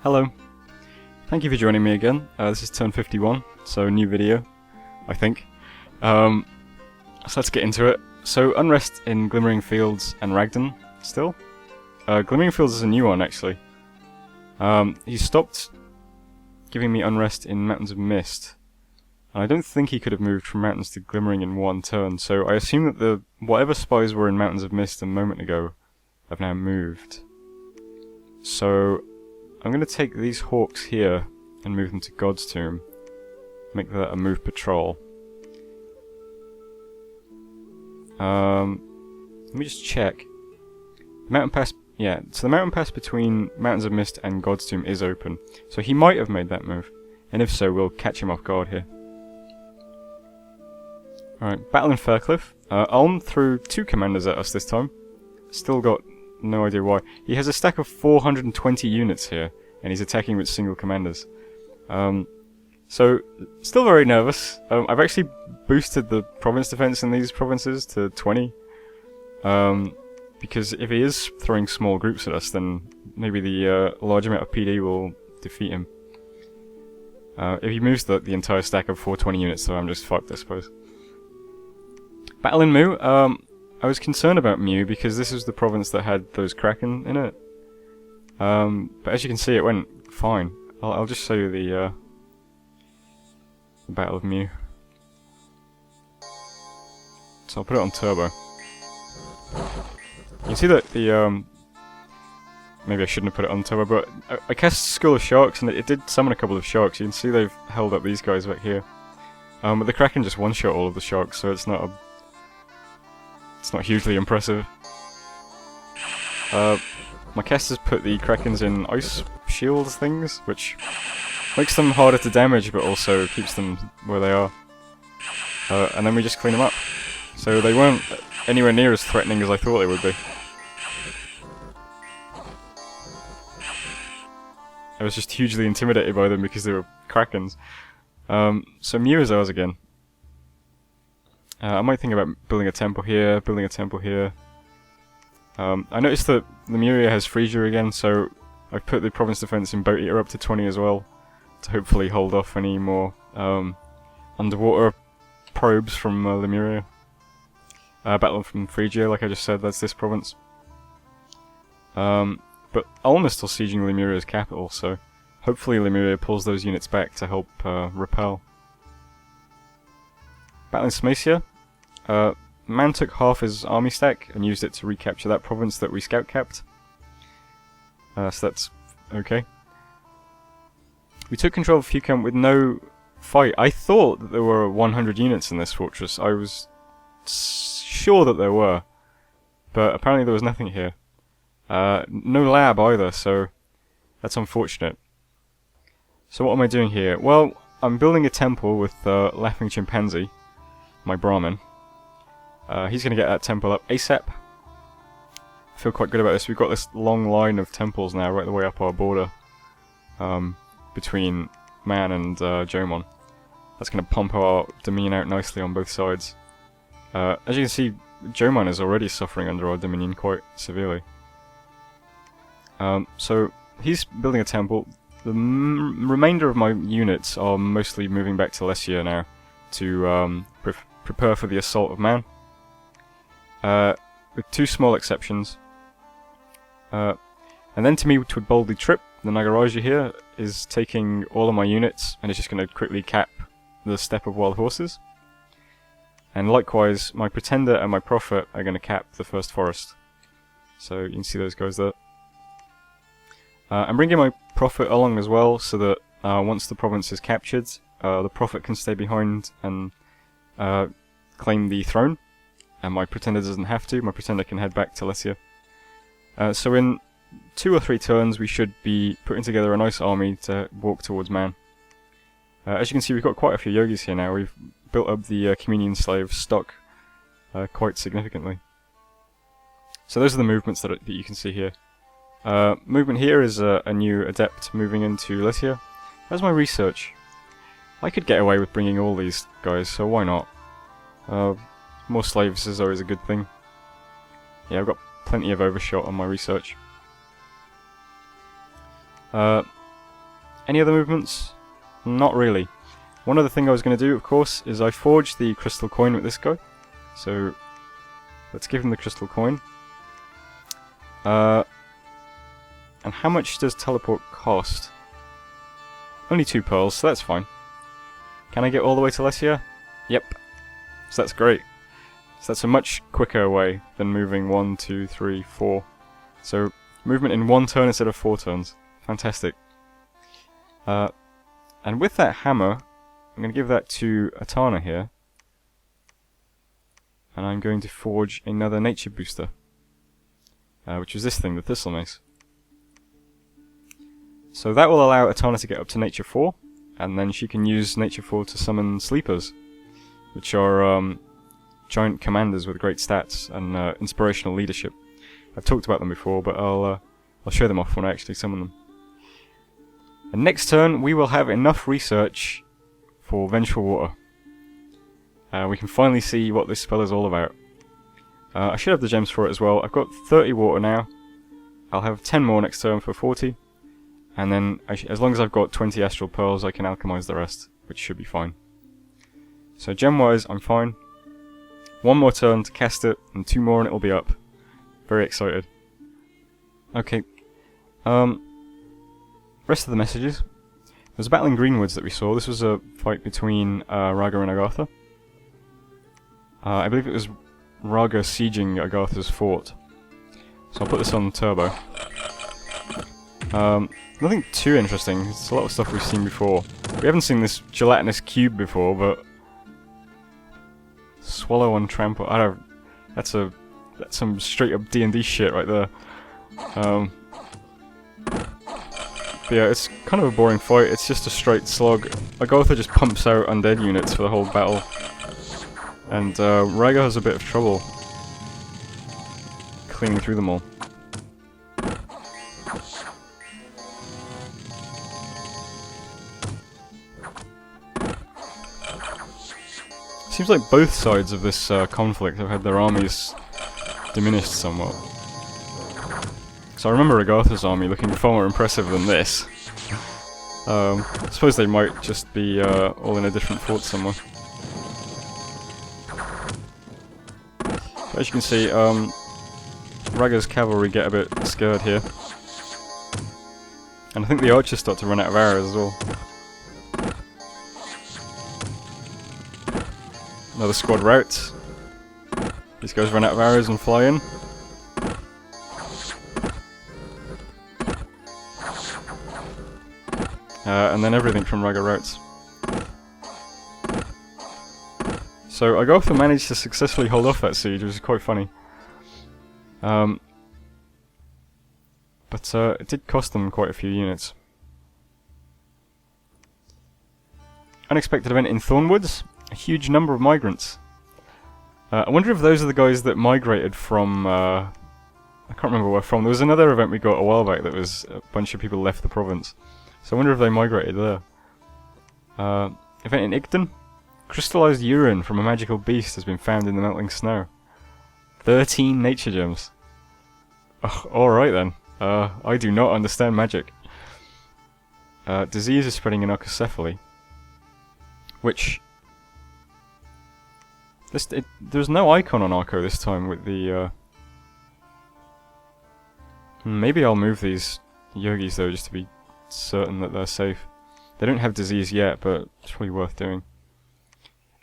Hello. Thank you for joining me again. This is turn 51, so new video, I think. So let's get into it. So, Unrest in Glimmering Fields and Ragden, still? Glimmering Fields is a new one, actually. He stopped giving me Unrest in Mountains of Mist. And I don't think he could have moved from Mountains to Glimmering in one turn, so I assume that the whatever spies were in Mountains of Mist a moment ago have now moved. So, I'm going to take these hawks here and move them to God's Tomb. Make that a move patrol. Let me just check. Mountain Pass, yeah, so the mountain pass between Mountains of Mist and God's Tomb is open. So he might have made that move. And if so, we'll catch him off guard here. Alright, Battle in Faircliff. Ulm threw 2 commanders at us this time. Still got no idea why. He has a stack of 420 units here, and he's attacking with single commanders. So, still very nervous. I've actually boosted the province defense in these provinces to 20. Because if he is throwing small groups at us, then maybe the large amount of PD will defeat him. If he moves the entire stack of 420 units, so I'm just fucked, I suppose. Battle in Mu. I was concerned about Mu because this is the province that had those Kraken in it. But as you can see, it went fine. I'll just show you the Battle of Mu. So I'll put it on turbo. You can see that the maybe I shouldn't have put it on turbo, but I cast Skull of Sharks and it did summon a couple of sharks. You can see they've held up these guys back here. But the Kraken just one-shot all of the sharks, so it's not hugely impressive. My casters put the Krakens in ice shields things, which makes them harder to damage, but also keeps them where they are. And then we just clean them up. So they weren't anywhere near as threatening as I thought they would be. I was just hugely intimidated by them because they were Krakens. So Mu is ours again. I might think about building a temple here, building a temple here. I noticed that Lemuria has Frisia again, so I've put the province defense in Boat Eater up to 20 as well, to hopefully hold off any more underwater probes from Lemuria. Battle from Phrygia, like I just said, that's this province. But Ulm is still sieging Lemuria's capital, so hopefully Lemuria pulls those units back to help repel. Battle in Smacia. Man took half his army stack and used it to recapture that province that we scout capped. So that's okay. We took control of Fucamp with no fight. I thought that there were 100 units in this fortress. I was sure that there were, but apparently there was nothing here. No lab either, so that's unfortunate. So what am I doing here? Well, I'm building a temple with Laughing Chimpanzee, my Brahmin. He's going to get that temple up ASAP. I feel quite good about this. We've got this long line of temples now, right the way up our border, between Man and Jomon. That's going to pump our dominion out nicely on both sides. As you can see, Jomon is already suffering under our dominion quite severely. So he's building a temple. The remainder of my units are mostly moving back to Lesia now to prepare for the assault of Man. With 2 small exceptions. And then to me, to boldly trip, the Nagaraja here is taking all of my units and is just going to quickly cap the Steppe of Wild Horses. And likewise, my Pretender and my Prophet are going to cap the First Forest. So you can see those guys there. I'm bringing my Prophet along as well, so that once the province is captured, the Prophet can stay behind and claim the throne. And my Pretender doesn't have to. My Pretender can head back to Lesia. So in 2 or 3 turns, we should be putting together a nice army to walk towards Man. As you can see, we've got quite a few yogis here now. We've built up the Communion Slave stock quite significantly. So those are the movements that you can see here. Movement here is a new adept moving into Lesia. How's my research? I could get away with bringing all these guys, so why not? More slaves is always a good thing. Yeah, I've got plenty of overshot on my research. Any other movements? Not really. One other thing I was going to do, of course, is I forged the crystal coin with this guy. So, let's give him the crystal coin. And how much does teleport cost? Only 2 pearls, so that's fine. Can I get all the way to Lesia? Yep. So that's great. So that's a much quicker way than moving 1, 2, 3, 4. So, movement in 1 turn instead of 4 turns. Fantastic. And with that hammer, I'm going to give that to Atana here. And I'm going to forge another nature booster. Which is this thing, the Thistle Mace. So that will allow Atana to get up to Nature 4, and then she can use Nature 4 to summon Sleepers, which are giant commanders with great stats and inspirational leadership. I've talked about them before, but I'll show them off when I actually summon them. And next turn, we will have enough research for Vengeful Water. We can finally see what this spell is all about. I should have the gems for it as well. I've got 30 water now. I'll have 10 more next turn for 40. And then, as long as I've got 20 astral pearls, I can alchemize the rest, which should be fine. So gem-wise, I'm fine. 1 more turn to cast it, and 2 more and it'll be up. Very excited. Okay. Rest of the messages. There was a battle in Greenwoods that we saw. This was a fight between Raga and Agartha. I believe it was Raga sieging Agartha's fort. So I'll put this on turbo. Nothing too interesting. It's a lot of stuff we've seen before. We haven't seen this gelatinous cube before, but swallow on trample. I don't. That's some straight up D&D shit right there. But yeah, it's kind of a boring fight. It's just a straight slog. Agartha just pumps out undead units for the whole battle, and Raga has a bit of trouble cleaning through them all. Seems like both sides of this conflict have had their armies diminished somewhat. So I remember Agartha's army looking far more impressive than this. I suppose they might just be all in a different fort somewhere. But as you can see, Raga's cavalry get a bit scared here. And I think the archers start to run out of arrows as well. Another squad rout. These guys run out of arrows and fly in. And then everything from Raga routs. So Agartha managed to successfully hold off that siege, which is quite funny. But it did cost them quite a few units. Unexpected event in Thornwoods. A huge number of migrants. I wonder if those are the guys that migrated from... I can't remember where from. There was another event we got a while back that was a bunch of people left the province. So I wonder if they migrated there. Event in Igden. Crystallized urine from a magical beast has been found in the melting snow. 13 nature gems. Alright then. I do not understand magic. Disease is spreading in Archocephaly. Which... there's no icon on Arco this time with the... Maybe I'll move these yogis though, just to be certain that they're safe. They don't have disease yet, but it's probably worth doing.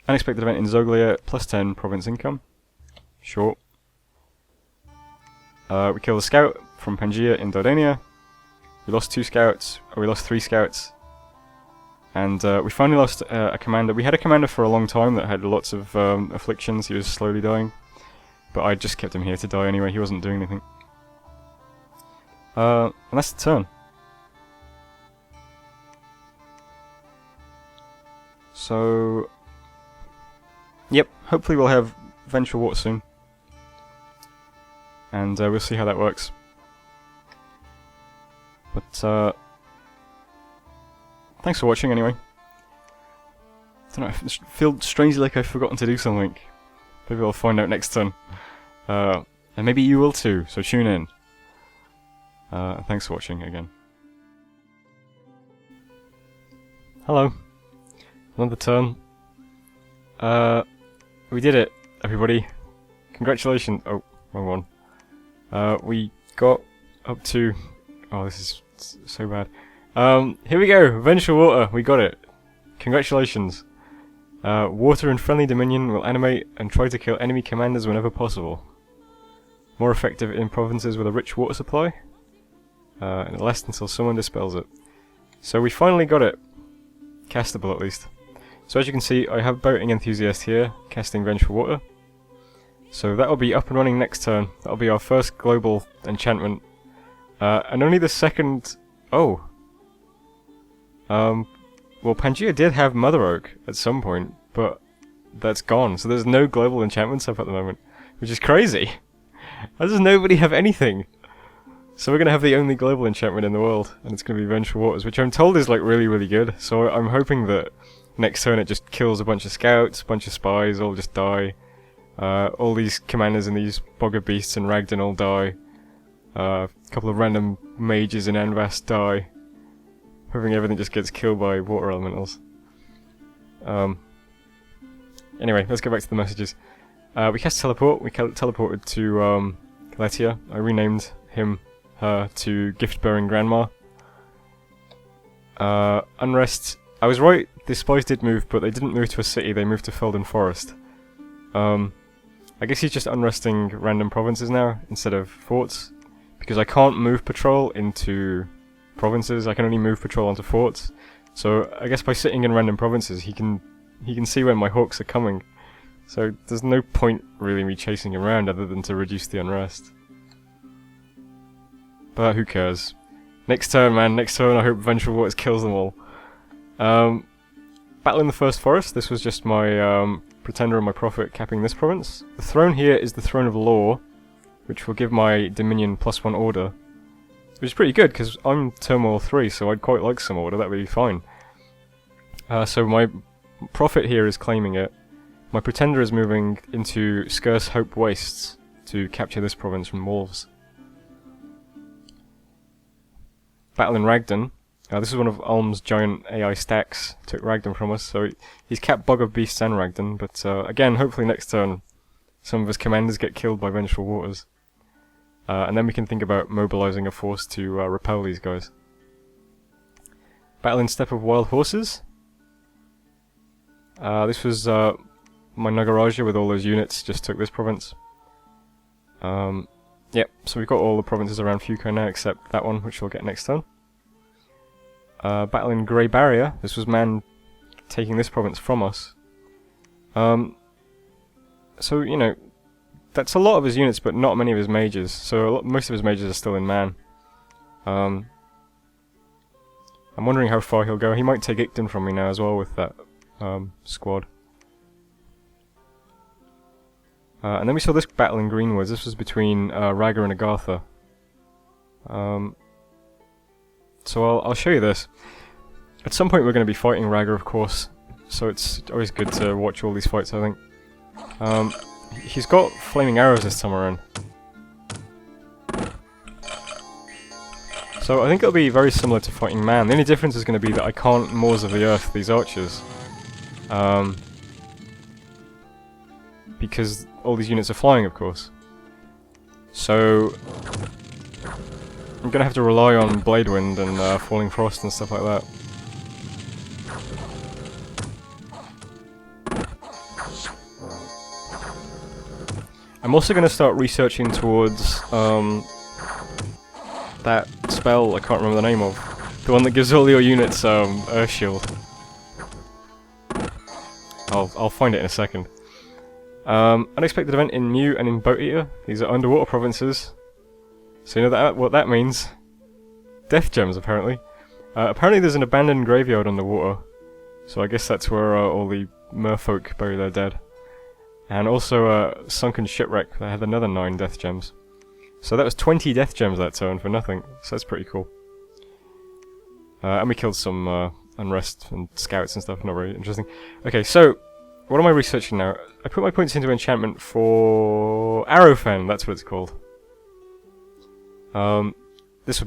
Unexpected event in Zoglia, plus 10 province income. Sure. We killed a scout from Pangaea in Dardania. We lost 2 scouts, or we lost 3 scouts. And we finally lost a commander. We had a commander for a long time that had lots of afflictions. He was slowly dying. But I just kept him here to die anyway. He wasn't doing anything. And that's the turn. So... Yep, hopefully we'll have Vengeful Water soon. And we'll see how that works. But, thanks for watching anyway. I don't know, I feel strangely like I've forgotten to do something. Maybe I'll find out next turn. And maybe you will too, so tune in. Thanks for watching again. Hello. Another turn. We did it, everybody. Congratulations. Oh, wrong one. We got up to... Oh, this is so bad. Here we go. Vengeful Water. We got it. Congratulations. Water and friendly dominion will animate and try to kill enemy commanders whenever possible. More effective in provinces with a rich water supply. And it lasts until someone dispels it. So we finally got it. Castable at least. So as you can see, I have Boating Enthusiast here, casting Vengeful Water. So that'll be up and running next turn. That'll be our first global enchantment. And only the second... Oh! Well, Pangaea did have Mother Oak at some point, but that's gone. So there's no global enchantments up at the moment, which is crazy. How does nobody have anything? So we're going to have the only global enchantment in the world, and it's going to be Vengeful Waters, which I'm told is like really, really good. So I'm hoping that next turn it just kills a bunch of scouts, a bunch of spies, all just die. All these commanders and these Bogger Beasts and Ragdan all die. A couple of random mages in Anvas die. Hoping everything just gets killed by water elementals. Anyway, let's go back to the messages. We cast Teleport. We teleported to Galatia. I renamed her to Gift-Bearing Grandma. Unrest. I was right, the spies did move, but they didn't move to a city, they moved to Felden Forest. I guess he's just unresting random provinces now, instead of forts. Because I can't move patrol into provinces, I can only move patrol onto forts. So I guess by sitting in random provinces, he can see when my hawks are coming. So there's no point really me chasing him around other than to reduce the unrest. But who cares? Next turn, man, next turn I hope Vengeful Waters kills them all. Battle in the First Forest, this was just my Pretender and my Prophet capping this province. The throne here is the Throne of Law, which will give my Dominion +1 order. Which is pretty good, because I'm Turmoil 3, so I'd quite like some order, that would be fine. So my Prophet here is claiming it. My Pretender is moving into Skurse Hope Wastes to capture this province from wolves. Battle in Ragdan. This is one of Ulm's giant AI stacks. Took Ragdan from us, so he's capped Bog of Beasts and Ragdan, but again, hopefully next turn some of his commanders get killed by Vengeful Waters. And then we can think about mobilizing a force to repel these guys. Battle in Steppe of Wild Horses. This was my Nagaraja with all those units, just took this province. Yep, so we've got all the provinces around Fuko now except that one, which we'll get next turn. Battle in Grey Barrier. This was man taking this province from us. So, you know, that's a lot of his units, but not many of his mages. So most of his mages are still in man. I'm wondering how far he'll go. He might take Icton from me now as well with that squad. And then we saw this battle in Greenwoods. This was between Raga and Agartha. So I'll show you this. At some point we're going to be fighting Raga, of course. So it's always good to watch all these fights, I think. He's got flaming arrows this time around. So I think it'll be very similar to fighting man. The only difference is going to be that I can't Maws of the Earth these archers. Because all these units are flying, of course. So I'm going to have to rely on Blade Wind and Falling Frost and stuff like that. I'm also going to start researching towards that spell I can't remember the name of. The one that gives all your units Earth Shield. I'll find it in a second. Unexpected event in Mew and in Boat Eater. These are underwater provinces. So you know what that means. Death gems, apparently. Apparently there's an abandoned graveyard underwater. So I guess that's where all the merfolk bury their dead. And also a sunken shipwreck that had another 9 death gems. So that was 20 death gems that turn for nothing. So that's pretty cool. And we killed some unrest and scouts and stuff. Not very interesting. Okay, so what am I researching now? I put my points into enchantment for Arrowfen. That's what it's called. This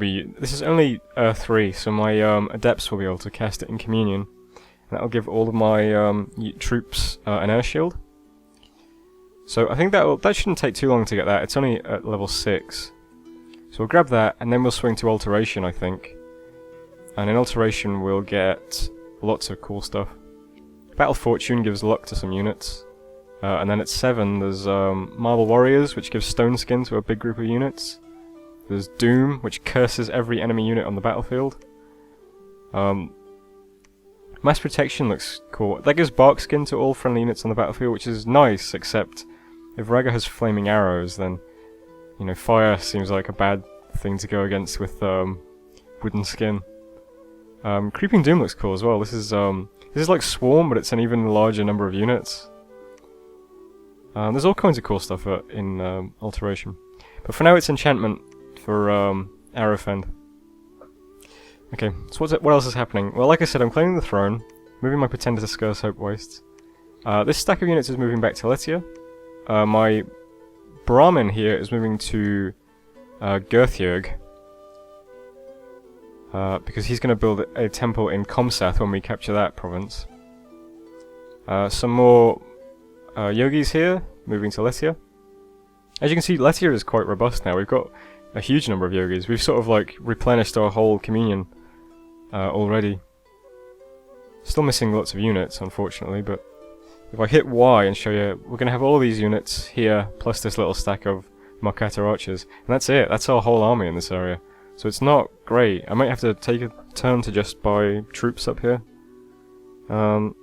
is only 3, so my adepts will be able to cast it in communion. That'll give all of my troops an air shield. So I think that shouldn't take too long to get that. It's only at level 6. So we'll grab that, and then we'll swing to Alteration, I think. And in Alteration we'll get lots of cool stuff. Battle Fortune gives luck to some units. And then at 7 there's Marble Warriors, which gives Stone Skin to a big group of units. There's Doom, which curses every enemy unit on the battlefield. Mass Protection looks cool. That gives Bark Skin to all friendly units on the battlefield, which is nice, except if Raga has Flaming Arrows, then, you know, fire seems like a bad thing to go against with Wooden Skin. Creeping Doom looks cool as well. This is like Swarm, but it's an even larger number of units. There's all kinds of cool stuff in Alteration. But for now it's Enchantment for Arrowfend. Okay, so what else is happening? Well, like I said, I'm claiming the throne, moving my Pretender to Scarce Hope Wastes. This stack of units is moving back to Letia. My Brahmin here is moving to Girthjörg. Because he's going to build a temple in Komsath when we capture that province. Some more yogis here, moving to Letia. As you can see, Letia is quite robust now. We've got a huge number of yogis. We've sort of like replenished our whole communion already. Still missing lots of units, unfortunately, but if I hit Y and show you, we're going to have all these units here, plus this little stack of Markata archers, and that's it. That's our whole army in this area. So it's not great. I might have to take a turn to just buy troops up here. I'm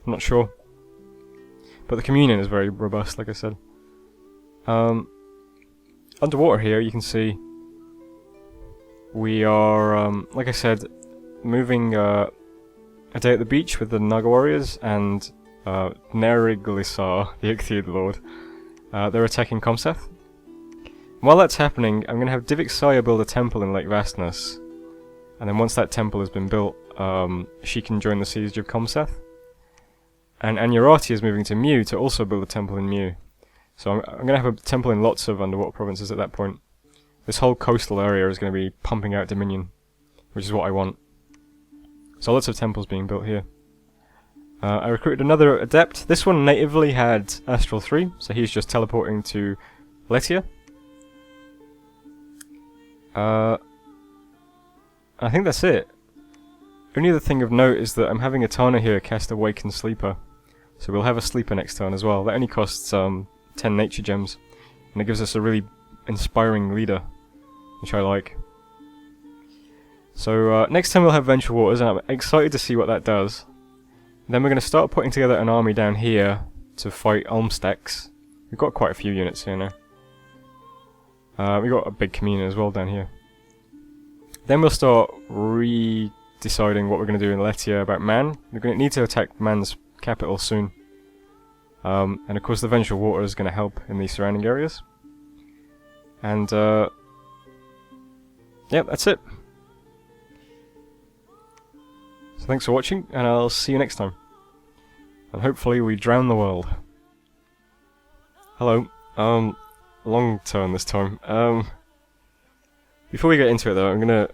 not sure. But the communion is very robust, like I said. Underwater here, you can see we are, like I said, moving a day at the beach with the Naga Warriors and Neriglisar, the Ichthyid Lord. They're attacking Komsath. While that's happening, I'm going to have Divik Saya build a temple in Lake Vastness. And then once that temple has been built, she can join the siege of Komsath. And Anyarati is moving to Mew to also build a temple in Mew. So I'm going to have a temple in lots of underwater provinces at that point. This whole coastal area is going to be pumping out Dominion, which is what I want. So lots of temples being built here. I recruited another Adept. This one natively had Astral 3, so he's just teleporting to Letia. I think that's it. Only other thing of note is that I'm having Atana here cast Awakened Sleeper. So we'll have a Sleeper next turn as well. That only costs 10 Nature Gems. And it gives us a really inspiring leader, which I like. So next time we'll have Venture Waters, and I'm excited to see what that does. Then we're going to start putting together an army down here to fight Olmstacks. We've got quite a few units here now. We've got a big communion as well down here. Then we'll start deciding what we're going to do in Letia about Man. We're going to need to attack Man's capital soon. And of course the Venture Water is going to help in these surrounding areas. And yeah, that's it. So thanks for watching, and I'll see you next time. And hopefully we drown the world. Hello. Long turn this time. Before we get into it though, I'm gonna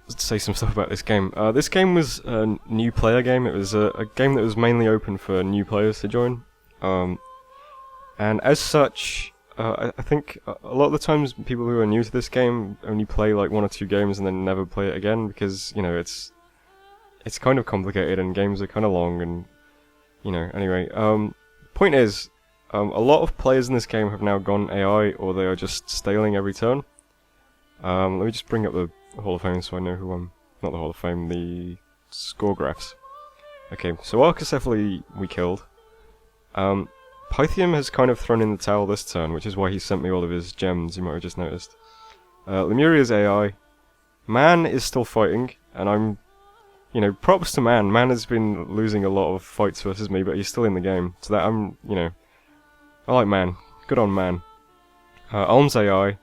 say some stuff about this game. This game was a new player game. It was a game that was mainly open for new players to join. And as such, I think a lot of the times people who are new to this game only play like 1 or 2 games and then never play it again because, you know, it's kind of complicated and games are kind of long and, you know, anyway. Point is, a lot of players in this game have now gone AI or they are just staling every turn. Let me just bring up the Hall of Fame so I know who I'm... Not the Hall of Fame, the score graphs. Okay, so Archocephaly we killed. Pythium has kind of thrown in the towel this turn, which is why he sent me all of his gems, you might have just noticed. Lemuria's AI. Man is still fighting, and I'm... You know, props to Man. Man has been losing a lot of fights versus me, but he's still in the game. So that I'm, you know... I like Man. Good on Man. Alm's AI.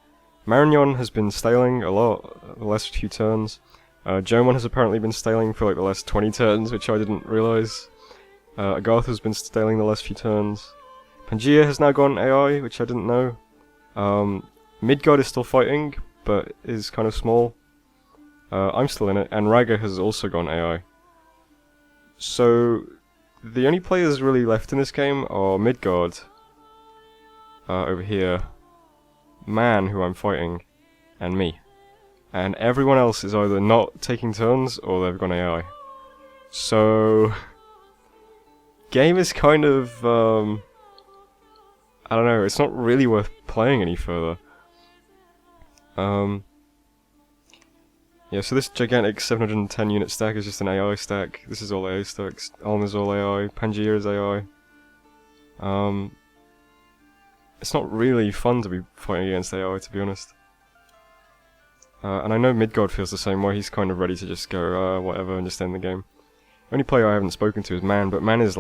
Marignon has been staling a lot the last few turns. Jomon has apparently been staling for like the last 20 turns, which I didn't realise. Agarth has been staling the last few turns. Pangea has now gone AI, which I didn't know. Midgard is still fighting, but is kind of small. I'm still in it, and Raga has also gone AI. So, the only players really left in this game are Midgard, over here, Man, who I'm fighting, and me. And everyone else is either not taking turns, or they've gone AI. So, game is kind of, I don't know, it's not really worth playing any further. Yeah, so this gigantic 710 unit stack is just an AI stack. This is all AI stacks. Ulm is all AI. Pangaea is AI. It's not really fun to be fighting against AI, to be honest. And I know Midgard feels the same way. He's kind of ready to just go, whatever, and just end the game. Only player I haven't spoken to is Man, but Man is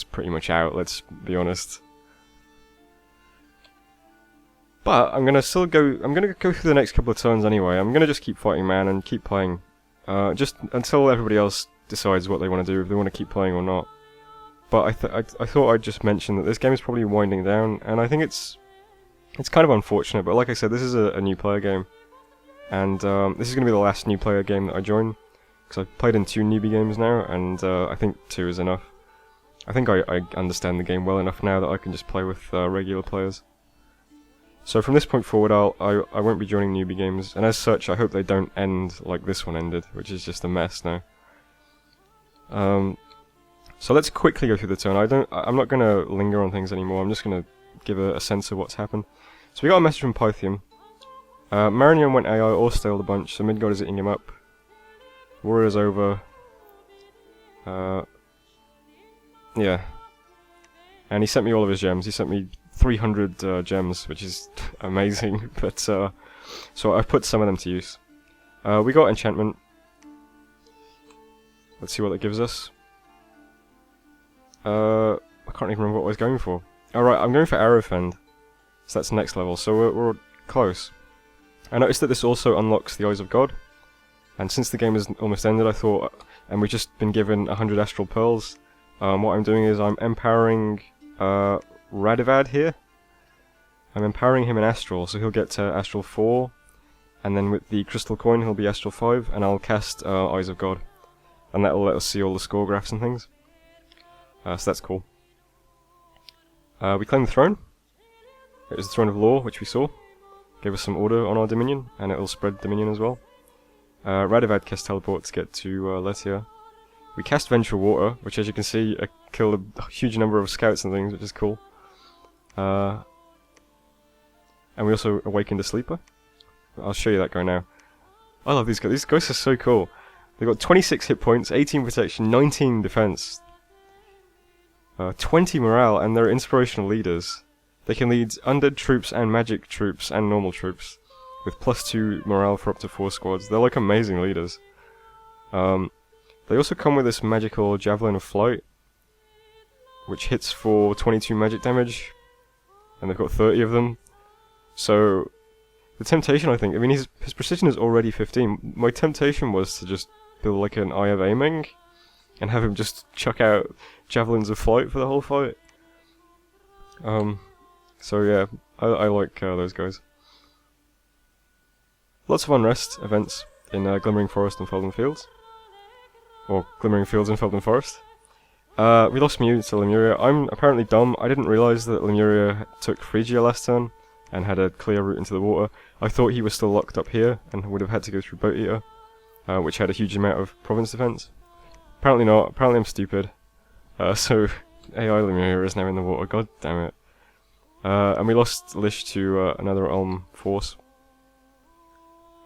pretty much out, let's be honest. But I'm gonna go through the next couple of turns anyway. I'm gonna just keep fighting Man and keep playing, just until everybody else decides what they want to do, if they want to keep playing or not. But I thought I'd just mention that this game is probably winding down, and I think it's kind of unfortunate. But like I said, this is a new player game, and this is gonna be the last new player game that I join, because I've played in 2 newbie games now, and I think 2 is enough. I think I understand the game well enough now that I can just play with regular players. So from this point forward, I won't be joining newbie games, and as such, I hope they don't end like this one ended, which is just a mess now. So let's quickly go through the turn. I'm not going to linger on things anymore. I'm just going to give a sense of what's happened. So we got a message from Pythium. Marignon went AI or staled a bunch, so Midgard is eating him up. Warrior's over. Yeah. And he sent me all of his gems. He sent me 300 gems, which is amazing, but so I've put some of them to use. We got enchantment. Let's see what that gives us. I can't even remember what I was going for. Alright, I'm going for Arrowfend. So that's next level, so we're close. I noticed that this also unlocks the Eyes of God, and since the game is almost ended, I thought, and we've just been given 100 Astral Pearls, what I'm doing is I'm empowering Radovad here. I'm empowering him in Astral, so he'll get to Astral 4, and then with the Crystal Coin he'll be Astral 5, and I'll cast Eyes of God. And that'll let us see all the score graphs and things. So that's cool. We claim the throne. It was the Throne of Law, which we saw. Gave us some order on our Dominion, and it'll spread Dominion as well. Radovad cast Teleport to get to Letia. We cast Vengeful Water, which as you can see killed a huge number of scouts and things, which is cool. And we also awakened a Sleeper. I'll show you that guy now. I love these guys. These ghosts are so cool. They've got 26 hit points, 18 protection, 19 defense, 20 morale, and they're inspirational leaders. They can lead undead troops and magic troops and normal troops, with +2 morale for up to 4 squads. They're like amazing leaders. They also come with this magical Javelin of Flight, which hits for 22 magic damage, and they've got 30 of them. So, the temptation, I think, I mean, his precision is already 15. My temptation was to just build like an Eye of Aiming, and have him just chuck out Javelins of Flight for the whole fight. So yeah, I like those guys. Lots of unrest events in Glimmering Forest and Felden Fields. Or Glimmering Fields and Felden Forest. We lost Mew to Lemuria. I'm apparently dumb. I didn't realise that Lemuria took Phrygia last turn and had a clear route into the water. I thought he was still locked up here and would have had to go through Boat Eater, which had a huge amount of province defense. Apparently not. Apparently I'm stupid. So AI Lemuria is now in the water. God damn it. And we lost Lish to another Ulm force.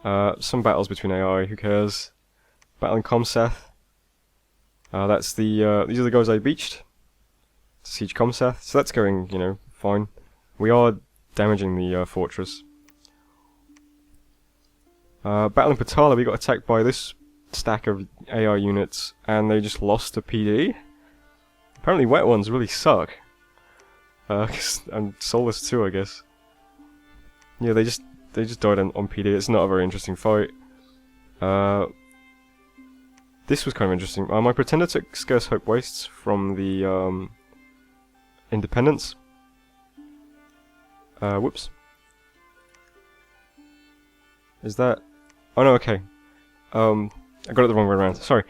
Some battles between AI. Who cares? Battling Comseth. That's the these are the guys I beached to siege Comseth. So that's going, you know, fine. We are damaging the fortress. Battling Patala, we got attacked by this stack of AI units, and they just lost to PD. Apparently wet ones really suck. And Soulless too, I guess. Yeah, they just died on PD. It's not a very interesting fight. This was kind of interesting. My Pretender took Scarce Hope Wastes from the Independence. Whoops. Is that... Oh no, okay. I got it the wrong way around. Sorry.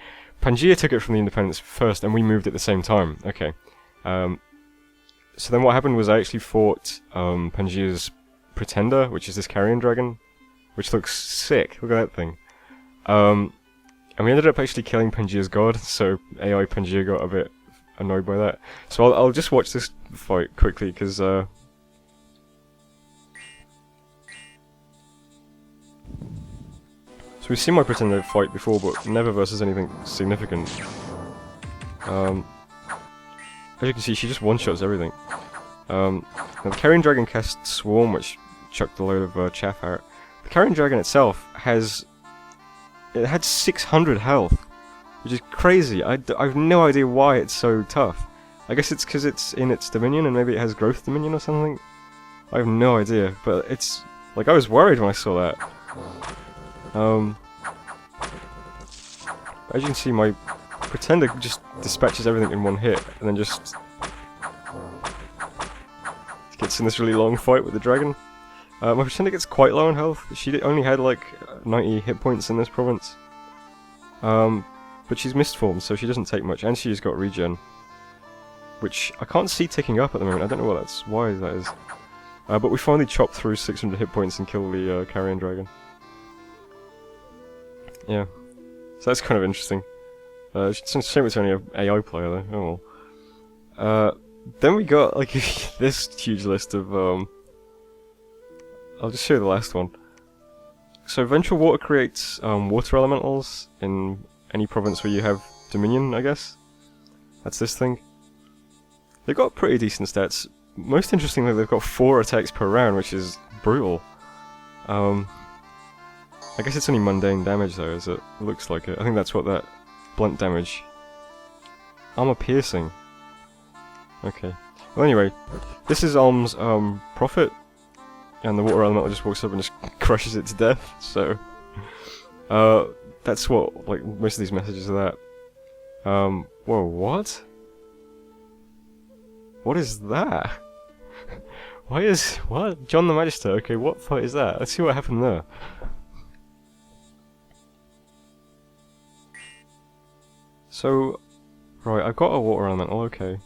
Pangaea took it from the Independents first, and we moved at the same time. Okay. So then what happened was I actually fought Pangaea's Pretender, which is this carrion dragon, which looks sick. Look at that thing. And we ended up actually killing Pangaea's god, so AI Pangaea got a bit annoyed by that. So I'll just watch this fight quickly, because so we've seen my Pretender fight before, but never versus anything significant. As you can see, she just one-shots everything. Now the Carrion Dragon cast Swarm, which chucked a load of chaff out. The Carrion Dragon itself had 600 health, which is crazy. I have no idea why it's so tough. I guess it's because it's in its Dominion, and maybe it has Growth Dominion or something. I have no idea, but it's like I was worried when I saw that. As you can see, my Pretender just dispatches everything in one hit, and then just gets in this really long fight with the dragon. My Pretender gets quite low on health. She only had like 90 hit points in this province. But she's mist formed, so she doesn't take much, and she's got regen, which I can't see ticking up at the moment. I don't know why that is. But we finally chopped through 600 hit points and killed the Carrion Dragon. Yeah, so that's kind of interesting. It's a shame it's only an AI player though. Oh well. Then we got like this huge list of I'll just show you the last one. So Ventral Water creates water elementals in any province where you have Dominion, I guess. That's this thing. They've got pretty decent stats. Most interestingly, they've got 4 attacks per round, which is brutal. I guess it's only mundane damage though, as it looks like it. I think that's what that blunt damage. Armor piercing. Okay. Well, anyway, this is Alm's Prophet, and the water elemental just walks up and just crushes it to death. So, that's what like most of these messages are that. Whoa, what? What is that? What? John the Magister? Okay, what fight is that? Let's see what happened there. So, right, I've got a water elemental, okay.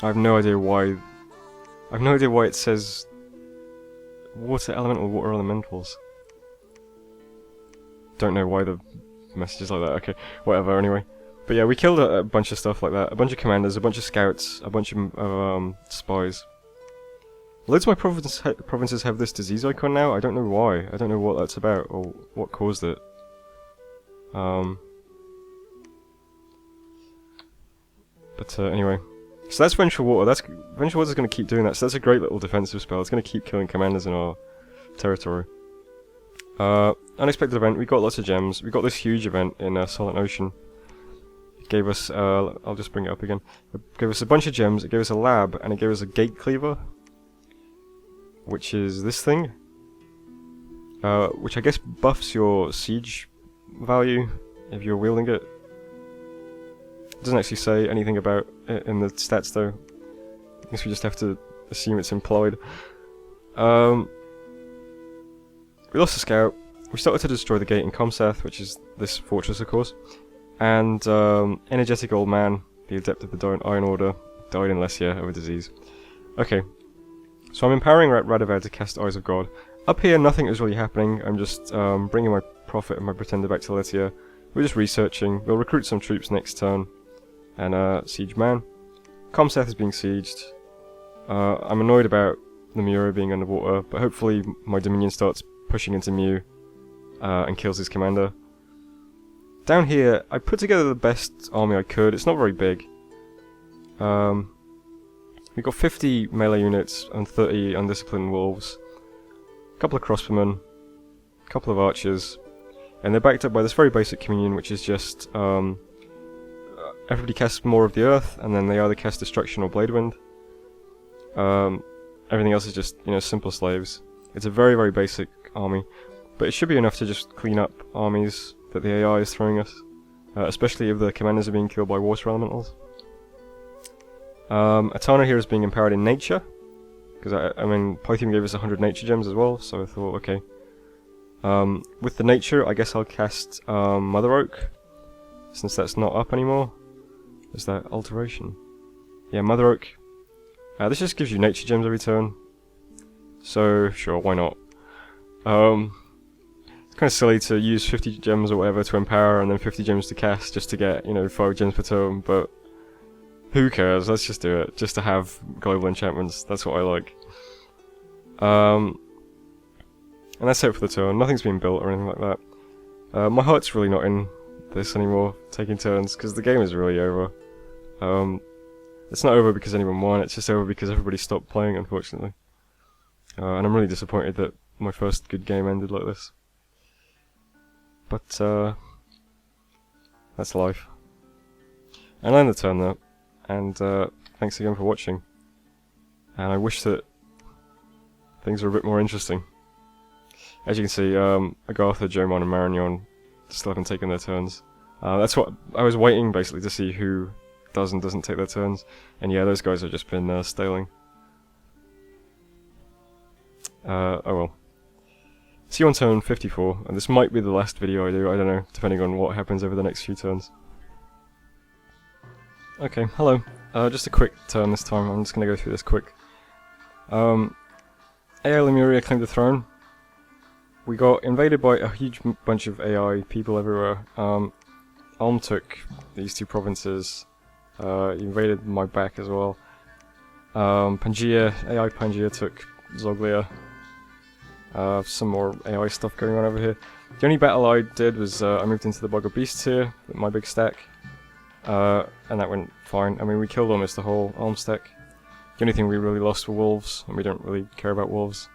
I have no idea why it says water elementals. Don't know why the message is like that, okay, whatever, anyway. But yeah, we killed a bunch of stuff like that, a bunch of commanders, a bunch of scouts, a bunch of spies. Loads of my provinces have this disease icon now. I don't know why. I don't know what that's about or what caused it. But anyway, so that's Ventral Water. Ventral Water's going to keep doing that. So that's a great little defensive spell. It's going to keep killing commanders in our territory. Unexpected event. We got lots of gems. We got this huge event in Silent Ocean. It gave us. I'll just bring it up again. It gave us a bunch of gems. It gave us a lab, and it gave us a gate cleaver, which is this thing, which I guess buffs your siege value if you're wielding it. It doesn't actually say anything about it in the stats though. I guess we just have to assume it's implied. We lost a scout. We started to destroy the gate in Comsath, which is this fortress of course. And Energetic Old Man, the Adept of the Iron Order, died in Lesia of a disease. Okay. So I'm empowering Radovad to cast Eyes of God. Up here, nothing is really happening. I'm just bringing my Prophet and my Pretender back to Letia. We're just researching. We'll recruit some troops next turn. And Siege Man. Comsath is being sieged. I'm annoyed about the Miura being underwater, but hopefully my Dominion starts pushing into Mew and kills his commander. Down here, I put together the best army I could. It's not very big. We've got 50 melee units and 30 undisciplined wolves, a couple of crossbowmen, a couple of archers, and they're backed up by this very basic communion, which is just everybody casts more of the earth, and then they either cast destruction or blade wind. Everything else is just, simple slaves. It's a very, very basic army, but it should be enough to just clean up armies that the AI is throwing us, especially if the commanders are being killed by water elementals. Atana here is being empowered in nature, because I mean Pythium gave us 100 nature gems as well, so I thought, okay, With the nature, I guess I'll cast Mother Oak, since that's not up anymore. Is that alteration? Yeah, Mother Oak. This just gives you nature gems every turn, so sure, why not? It's kind of silly to use 50 gems or whatever to empower and then 50 gems to cast just to get, 5 gems per turn, but who cares? Let's just do it, just to have global enchantments. That's what I like. And that's it for the turn. Nothing's been built or anything like that. My heart's really not in this anymore, taking turns, because the game is really over. It's not over because anyone won, it's just over because everybody stopped playing, unfortunately. And I'm really disappointed that my first good game ended like this. But, that's life. And I end the turn though, and thanks again for watching. And I wish that things were a bit more interesting. As you can see, Agartha, Jomon and Marignon still haven't taken their turns. That's what I was waiting basically to see who does and doesn't take their turns. And yeah, those guys have just been staling. Oh well. See you on turn 54, and this might be the last video I do, I don't know, depending on what happens over the next few turns. Okay, hello. Just a quick turn this time, I'm just going to go through this quick. AI Lemuria claimed the throne. We got invaded by a huge bunch of AI people everywhere. Ulm took these 2 provinces. He invaded my back as well. Pangaea, AI Pangaea took Zoglia. Some more AI stuff going on over here. The only battle I did was I moved into the Bog of Beasts here with my big stack. And that went fine. I mean, we killed almost the whole Ulm stack. The only thing we really lost were wolves, and we don't really care about wolves.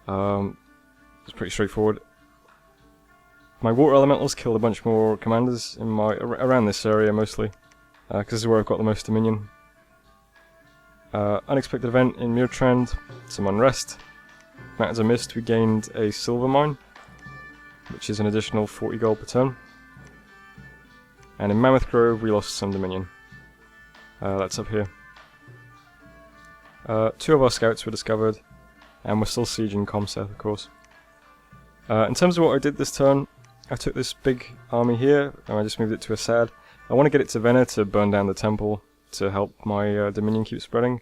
It's pretty straightforward. My water elementals killed a bunch more commanders in around this area mostly, because this is where I've got the most dominion. Unexpected event in Murtrand, some unrest. Mountains of Mist, we gained a silver mine, which is an additional 40 gold per turn. And in Mammoth Grove, we lost some dominion. That's up here. 2 of our scouts were discovered, and we're still sieging Comseth, of course. In terms of what I did this turn, I took this big army here, and I just moved it to Assad. I want to get it to Vena to burn down the temple to help my dominion keep spreading.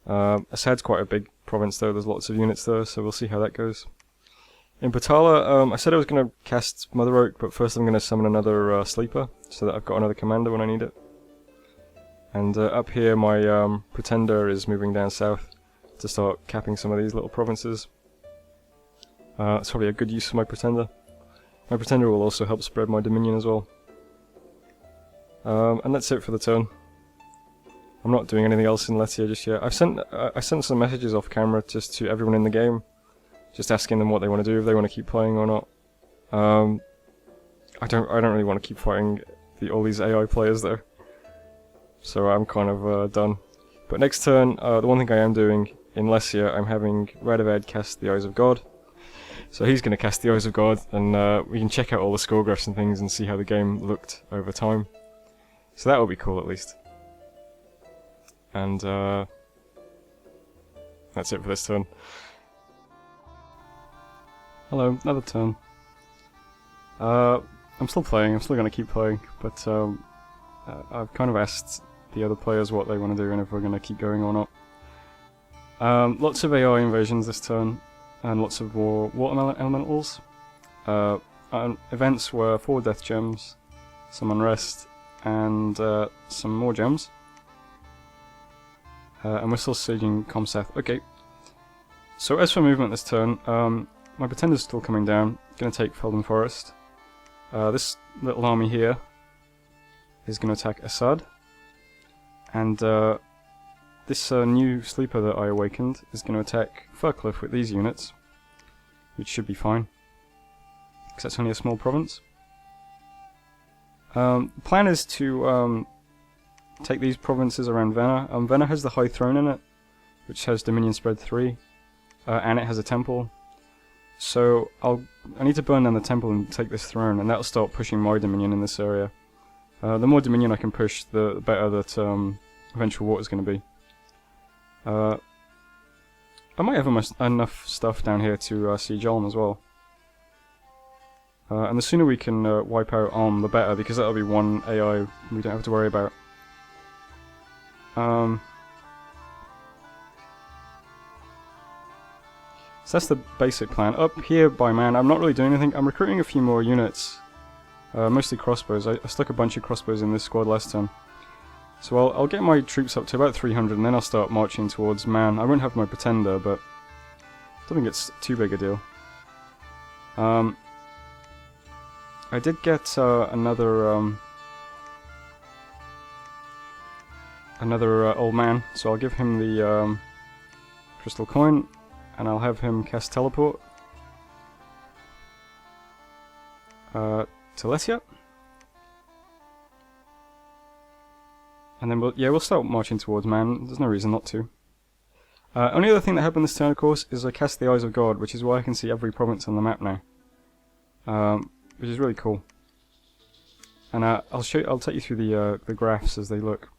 Assad's quite a big province though, there's lots of units there, so we'll see how that goes. In Patala, I said I was going to cast Mother Oak, but first I'm going to summon another Sleeper, so that I've got another commander when I need it. And up here my Pretender is moving down south to start capping some of these little provinces. That's probably a good use for my Pretender. My Pretender will also help spread my dominion as well. And that's it for the turn. I'm not doing anything else in Letia just yet. I sent some messages off camera just to everyone in the game, just asking them what they want to do, if they want to keep playing or not. I don't really want to keep fighting all these AI players though, so I'm kind of done. But next turn, the one thing I am doing in Lesia, I'm having Radovad cast the Eyes of God. So he's going to cast the Eyes of God, and we can check out all the score graphs and things and see how the game looked over time. So that will be cool at least. And that's it for this turn. Hello, another turn. I'm still playing, I'm still going to keep playing, but I've kind of asked the other players what they want to do and if we're going to keep going or not. Lots of AI invasions this turn, and lots of water elementals. Events were 4 death gems, some unrest, and some more gems. And we're still sieging Comseth. Okay. So as for movement this turn, my Pretender's still coming down. Going to take Felden Forest. This little army here is going to attack Assad. And this new Sleeper that I awakened is going to attack Fircliffe with these units, which should be fine, because that's only a small province. The plan is to take these provinces around Vena. Vena has the High Throne in it, which has Dominion Spread 3, and it has a temple. So I need to burn down the temple and take this throne, and that'll start pushing my Dominion in this area. The more Dominion I can push, the better that Eventual Water is going to be. I might have enough stuff down here to siege Ulm as well. And the sooner we can wipe out Ulm, the better, because that'll be one AI we don't have to worry about. So that's the basic plan. Up here by man, I'm not really doing anything. I'm recruiting a few more units. Mostly crossbows. I stuck a bunch of crossbows in this squad last time. So I'll get my troops up to about 300 and then I'll start marching towards man. I won't have my pretender, but I don't think it's too big a deal. I did get another old man, so I'll give him the crystal coin, and I'll have him cast teleport to Lesia. And then we'll start marching towards man. There's no reason not to. Only other thing that happened this turn, of course, is I cast the Eyes of God, which is why I can see every province on the map now, which is really cool. And I'll take you through the graphs as they look.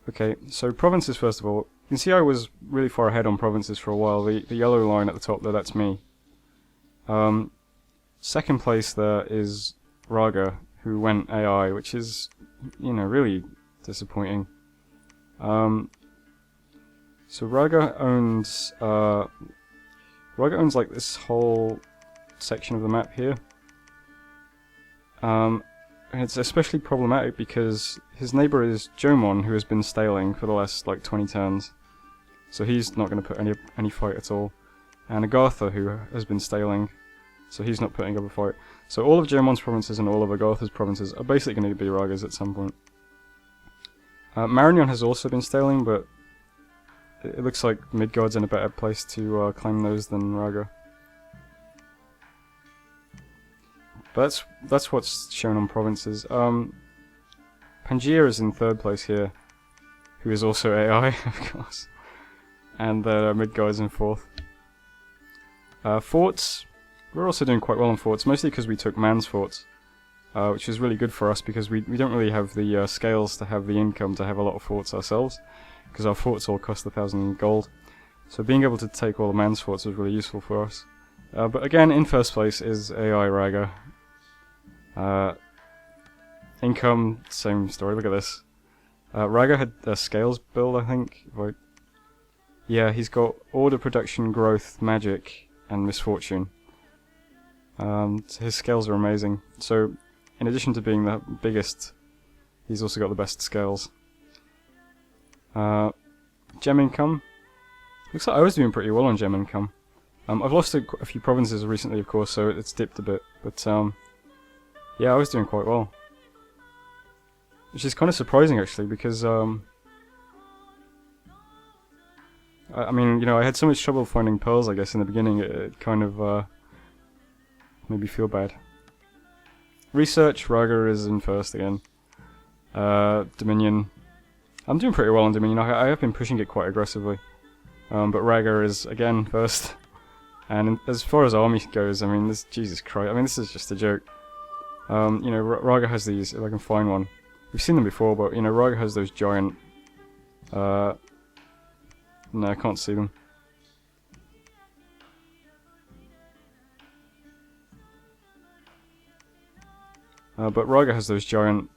Okay, so provinces first of all. You can see I was really far ahead on provinces for a while. The yellow line at the top there, that's me. Second place there is Raga, who went AI, which is, you know, really disappointing. So Raga owns like this whole section of the map here. And it's especially problematic because his neighbour is Jomon, who has been staling for the last like 20 turns. So he's not going to put any fight at all. And Agartha, who has been staling, so he's not putting up a fight. So all of Jomon's provinces and all of Agartha's provinces are basically going to be Raga's at some point. Marignon has also been staling, but it looks like Midgard's in a better place to claim those than Raga. But that's what's shown on provinces. Pangaea is in third place here, who is also AI, of course. And Midgard's in fourth. Forts, we're also doing quite well on forts, mostly because we took man's forts, which is really good for us because we don't really have the scales to have the income to have a lot of forts ourselves, because our forts all cost 1,000 gold. So being able to take all the man's forts was really useful for us. But again, in first place is AI Raga. Income, same story, look at this. Raga had a scales build, I think. Yeah, he's got order, production, growth, magic, and misfortune. His scales are amazing. So, in addition to being the biggest, he's also got the best scales. Gem income. Looks like I was doing pretty well on gem income. I've lost a few provinces recently, of course, so it's dipped a bit. But yeah, I was doing quite well. Which is kind of surprising, actually, because I mean, you know, I had so much trouble finding pearls, I guess, in the beginning. It kind of made me feel bad. Research, Raga is in first again. Dominion. I'm doing pretty well on Dominion. I have been pushing it quite aggressively. But Raga is, again, first. And as far as army goes, I mean, Jesus Christ, I mean, this is just a joke. You know, Raga has these, if I can find one. We've seen them before, but, you know, Raga has those giant... no, I can't see them. But Raga has those giant,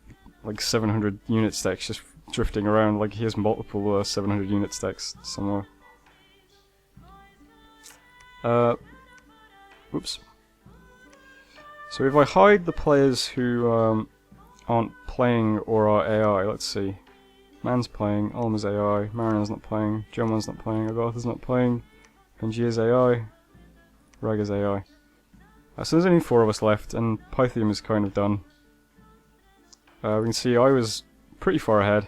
like, 700 unit stacks just drifting around, like he has multiple 700 unit stacks somewhere. Oops. So if I hide the players who aren't playing or are AI, let's see. Man's playing, Ulma's AI, Mariner's not playing, Jomon's not playing, Agartha's not playing, Pangaea's AI, Raga's AI. So there's only 4 of us left, and Pythium is kind of done. We can see I was pretty far ahead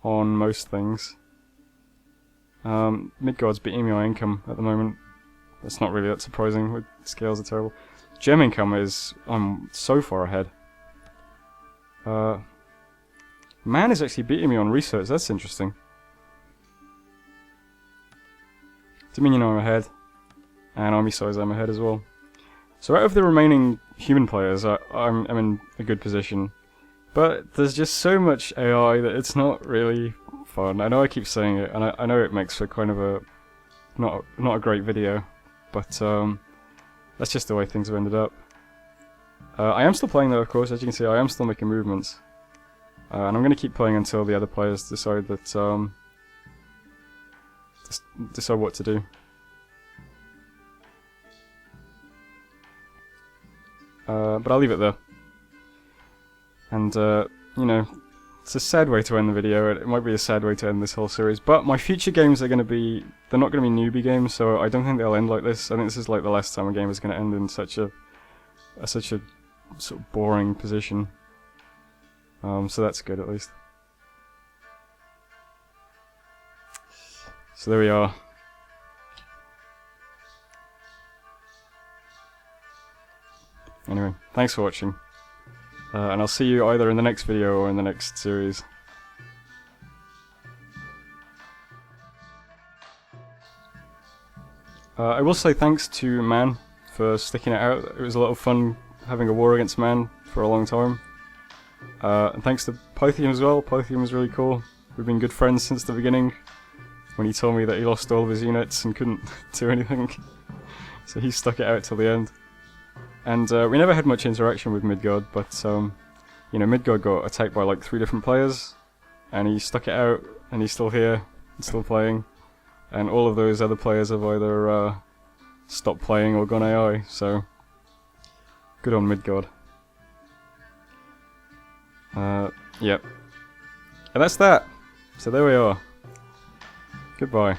on most things. Midgard's beating me on income at the moment. That's not really that surprising, with scales are terrible. Gem income is, I'm so far ahead. Man is actually beating me on research, that's interesting. Dominion I'm ahead, and army size I'm ahead as well. So out of the remaining human players, I'm in a good position. But there's just so much AI that it's not really fun. I know I keep saying it, and I know it makes for kind of a not a great video, but that's just the way things have ended up. I am still playing though, of course. As you can see, I am still making movements, and I'm going to keep playing until the other players decide that decide what to do. But I'll leave it there. And you know, it's a sad way to end the video. It might be a sad way to end this whole series. But my future games are going to be—they're not going to be newbie games, so I don't think they'll end like this. I think this is like the last time a game is going to end in such a sort of boring position. So that's good at least. So there we are. Anyway, thanks for watching. And I'll see you either in the next video or in the next series. I will say thanks to Man for sticking it out. It was a lot of fun having a war against Man for a long time. And thanks to Pythium as well. Pythium was really cool. We've been good friends since the beginning, when he told me that he lost all of his units and couldn't do anything. So he stuck it out till the end. And we never had much interaction with Midgard, but you know, Midgard got attacked by like 3 different players, and he stuck it out, and he's still here, and still playing. And all of those other players have either stopped playing or gone AI, so good on Midgard. Yep. And that's that. So there we are. Goodbye.